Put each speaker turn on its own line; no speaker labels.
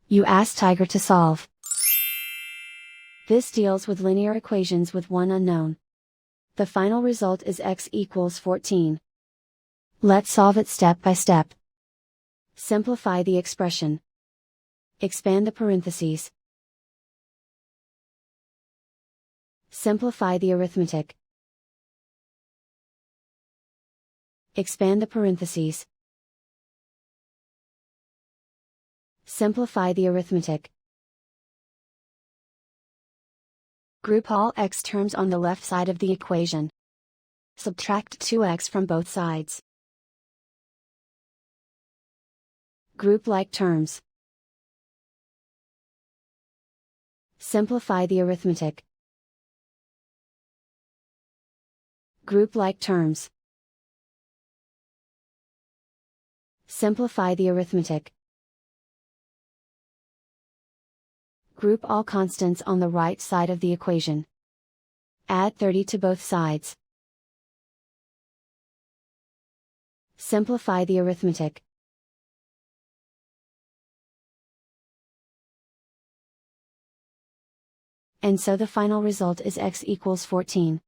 You ask Tiger to solve. This deals with linear equations with one unknown. The final result is x equals 14. Let's solve it step by step. Simplify the expression. Expand the parentheses. Simplify the arithmetic. Expand the parentheses. Simplify the arithmetic. Group all x terms on the left side of the equation. Subtract 2x from both sides. Group like terms. Simplify the arithmetic. Group like terms. Simplify the arithmetic. Group all constants on the right side of the equation. Add 30 to both sides. Simplify the arithmetic. And so the final result is x equals 14.